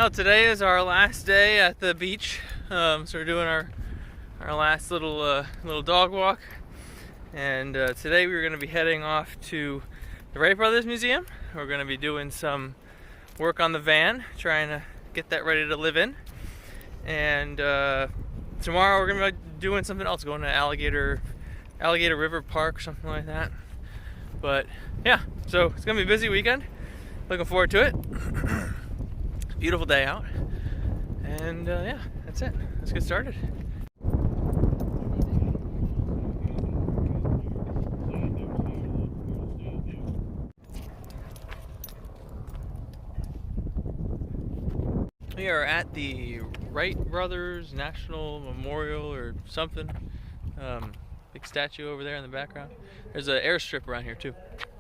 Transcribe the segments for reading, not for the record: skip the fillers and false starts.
Well, today is our last day at the beach, so we're doing our last little dog walk. And today we're going to be heading off to the Wright Brothers Museum. We're going to be doing some work on the van, trying to get that ready to live in. And tomorrow we're going to be doing something else, going to Alligator River Park, something like that. But yeah, so it's going to be a busy weekend. Looking forward to it. Beautiful day out. And yeah, that's it. Let's get started. We are at the Wright Brothers National Memorial or something. Big statue over there in the background. There's an airstrip around here too.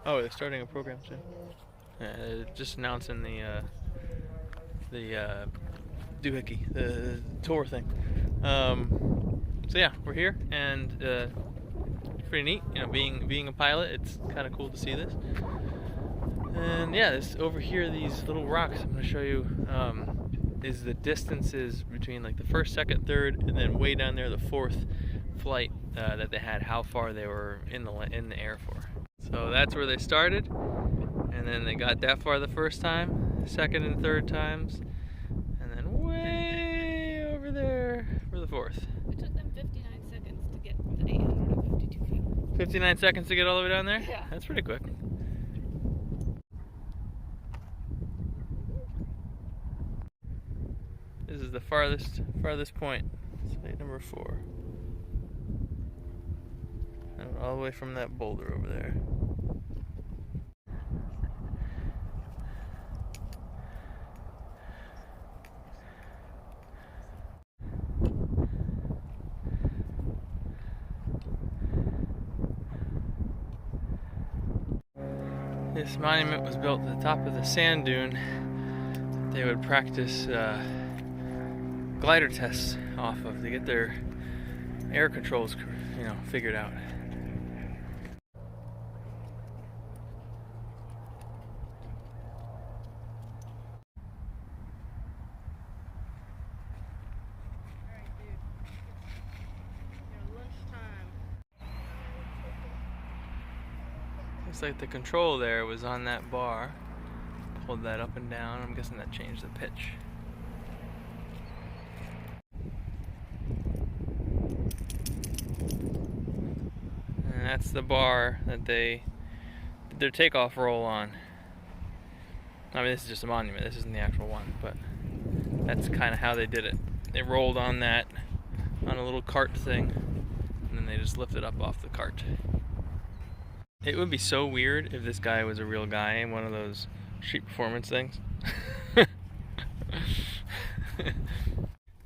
Oh, they're starting a program soon. Just announcing the doohickey, the tour thing. So yeah, we're here, and it's pretty neat. You know, being a pilot, it's kind of cool to see this. And yeah, this over here, these little rocks I'm going to show you, is the distances between like the first, second, third, and then way down there the fourth flight that they had, how far they were in the air for. So that's where they started, and then they got that far the first time, second and third times, and then way over there for the fourth. It took them 59 seconds to get the 852 feet. 59 seconds to get all the way down there? Yeah. That's pretty quick. This is the farthest point. Site number 4. And all the way from that boulder over there. This monument was built at the top of the sand dune. They would practice glider tests off of to get their air controls, figured out. Looks like the control there was on that bar. Pulled that up and down. I'm guessing that changed the pitch. And that's the bar that they did their takeoff roll on. I mean, this is just a monument. This isn't the actual one, but that's kind of how they did it. They rolled on that on a little cart thing, and then they just lifted up off the cart. It would be so weird if this guy was a real guy in one of those street performance things.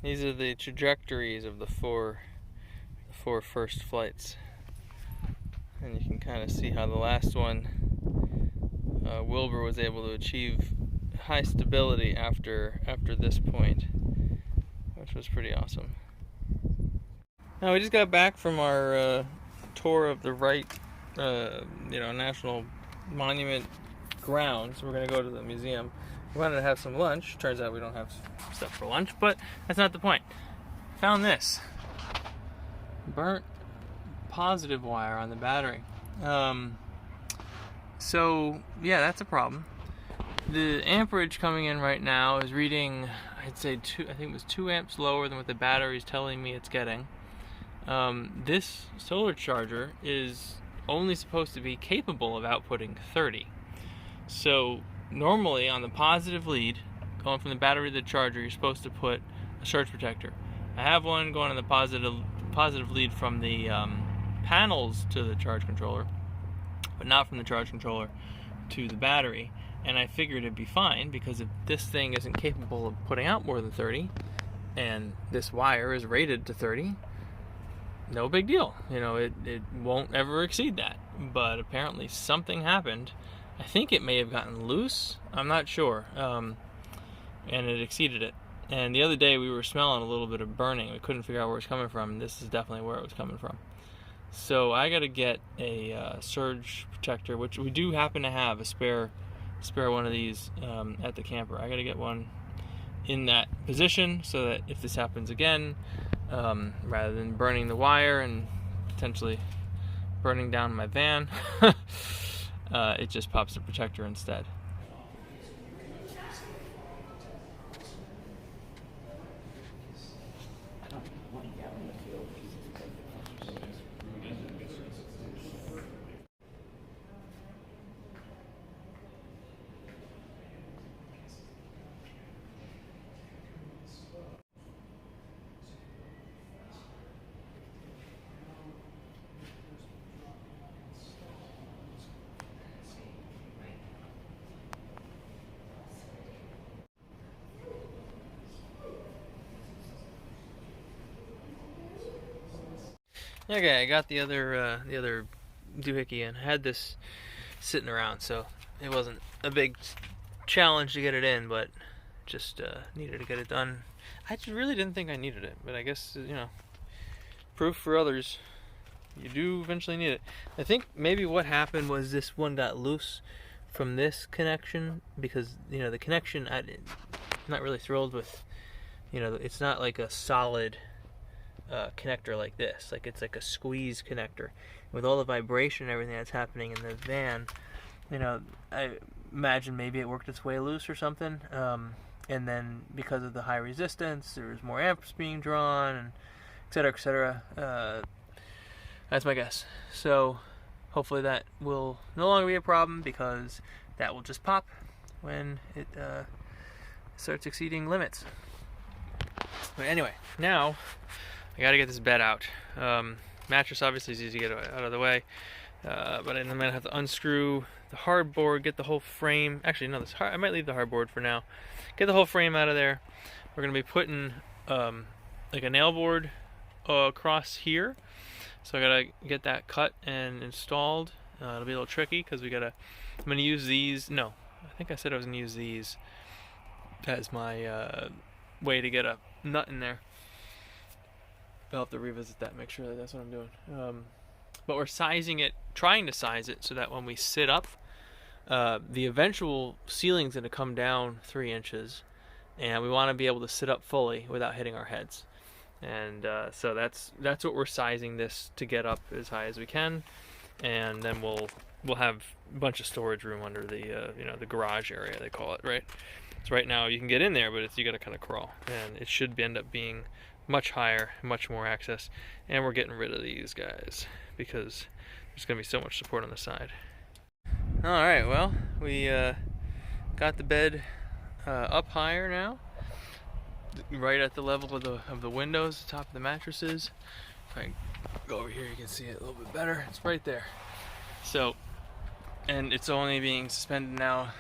These are the trajectories of the four first flights. And you can kind of see how the last one, Wilbur was able to achieve high stability after this point, which was pretty awesome. Now we just got back from our tour of the Wright National Monument grounds. We're going to go to the museum. We wanted to have some lunch. Turns out we don't have stuff for lunch, but that's not the point. Found this. Burnt positive wire on the battery. So yeah, that's a problem. The amperage coming in right now is reading, I'd say I think it was 2 amps lower than what the battery is telling me it's getting. This solar charger is only supposed to be capable of outputting 30. So normally on the positive lead, going from the battery to the charger, you're supposed to put a surge protector. I have one going on the positive lead from the panels to the charge controller, but not from the charge controller to the battery. And I figured it'd be fine, because if this thing isn't capable of putting out more than 30, and this wire is rated to 30, no big deal. It won't ever exceed that. But apparently something happened. I think it may have gotten loose. I'm not sure. And it exceeded it. And the other day we were smelling a little bit of burning. We couldn't figure out where it was coming from. And this is definitely where it was coming from. So I got to get a surge protector, which we do happen to have a spare one of these at the camper. I got to get one in that position so that if this happens again, rather than burning the wire and potentially burning down my van, it just pops the protector instead. Okay, I got the other doohickey in. I had this sitting around, so it wasn't a big challenge to get it in, but just needed to get it done. I just really didn't think I needed it, but I guess, you know, proof for others, you do eventually need it. I think maybe what happened was this one got loose from this connection, because, you know, the connection, I'm not really thrilled with, you know, it's not like a solid connector like this. Like, it's like a squeeze connector. With all the vibration and everything that's happening in the van, you know, I imagine maybe it worked its way loose or something. And then because of the high resistance, there was more amps being drawn, and et cetera, et cetera. That's my guess. So hopefully that will no longer be a problem, because that will just pop when it starts exceeding limits. But anyway, now I gotta get this bed out. Mattress obviously is easy to get out of the way, but I'm gonna have to unscrew the hardboard, get the whole frame. Actually, no, I might leave the hardboard for now. Get the whole frame out of there. We're gonna be putting like a nail board across here, so I gotta get that cut and installed. It'll be a little tricky because I'm gonna use these. No, I think I said I was gonna use these as my way to get a nut in there. I'll have to revisit that, make sure that that's what I'm doing. But we're sizing it, trying to size it so that when we sit up, the eventual ceiling's going to come down 3 inches, and we want to be able to sit up fully without hitting our heads. And so that's what we're sizing this to get up as high as we can, and then we'll have a bunch of storage room under the you know, the garage area, they call it, right? So right now you can get in there, but you got to kind of crawl, and it should end up being much higher, much more access. And we're getting rid of these guys because there's gonna be so much support on the side. All right, well, we got the bed up higher now, right at the level of the windows, the top of the mattresses. If I go over here, you can see it a little bit better. It's right there. So, and it's only being suspended now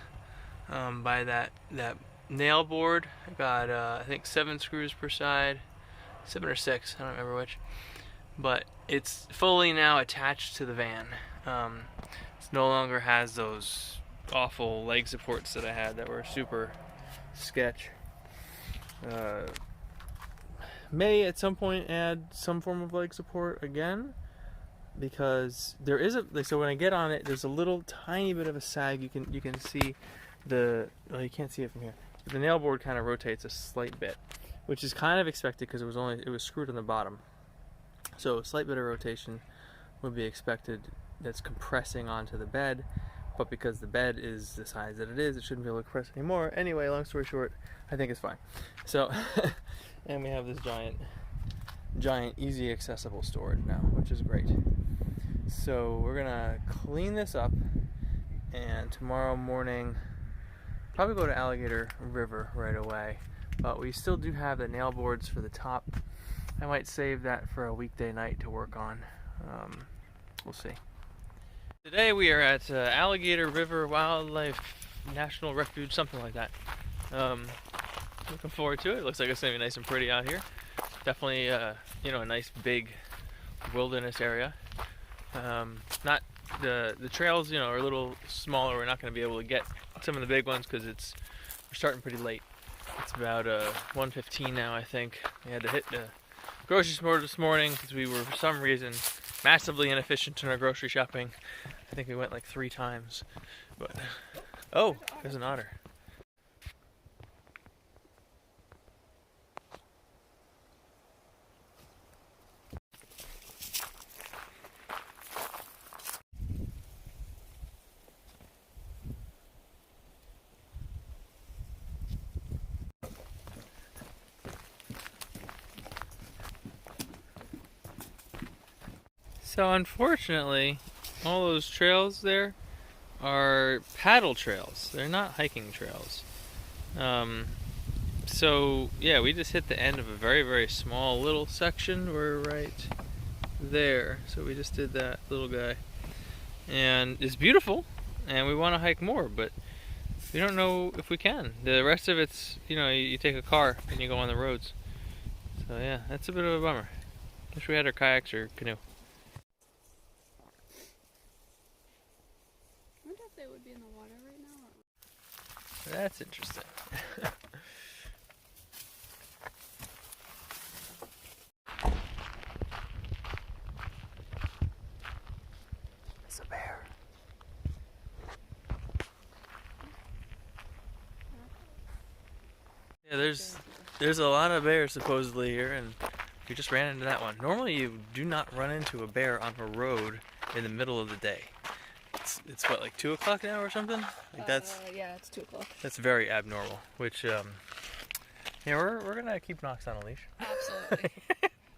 by that nail board. I got I think 7 screws per side. 7 or 6, I don't remember which, but it's fully now attached to the van. It no longer has those awful leg supports that I had that were super sketch. May at some point add some form of leg support again, because there is so when I get on it, there's a little tiny bit of a sag. You can see well, you can't see it from here, but the nail board kind of rotates a slight bit, which is kind of expected because it was screwed on the bottom. So a slight bit of rotation would be expected. That's compressing onto the bed, but because the bed is the size that it is, it shouldn't be able to compress anymore. Anyway, long story short, I think it's fine. So, and we have this giant, easy accessible storage now, which is great. So we're gonna clean this up, and tomorrow morning, probably go to Alligator River right away. But we still do have the nail boards for the top. I might save that for a weekday night to work on. We'll see. Today we are at Alligator River Wildlife National Refuge, something like that. Looking forward to it. It looks like it's going to be nice and pretty out here. Definitely, you know, a nice big wilderness area. Not the trails, you know, are a little smaller. We're not going to be able to get some of the big ones because we're starting pretty late. It's about 1:15 now, I think. We had to hit the grocery store this morning because we were, for some reason, massively inefficient in our grocery shopping. I think we went like 3 times. But oh, there's an otter. So unfortunately, all those trails there are paddle trails. They're not hiking trails. So yeah, we just hit the end of a very, very small little section. We're right there. So we just did that little guy. And it's beautiful, and we want to hike more, but we don't know if we can. The rest of it's, you take a car and you go on the roads. So yeah, that's a bit of a bummer. Wish we had our kayaks or canoe. I wonder if they would be in the water right now. That's interesting. It's a bear. Yeah, there's a lot of bears supposedly here, and we just ran into that one. Normally you do not run into a bear on a road in the middle of the day. It's what, like 2 o'clock now or something? Like Yeah, it's 2 o'clock. that's very abnormal. Which yeah, we're gonna keep Knox on a leash. Absolutely.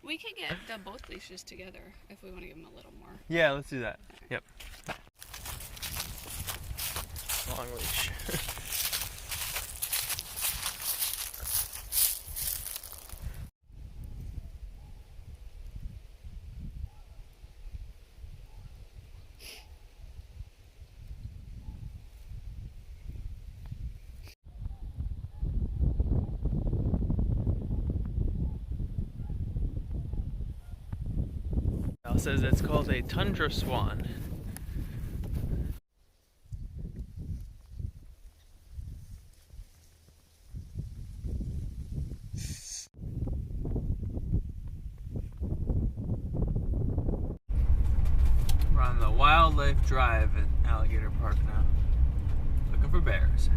We could get both leashes together if we want to give him a little more. Yeah, let's do that. Yep. Long leash. It says it's called a tundra swan. We're on the wildlife drive at Alligator Park now, looking for bears.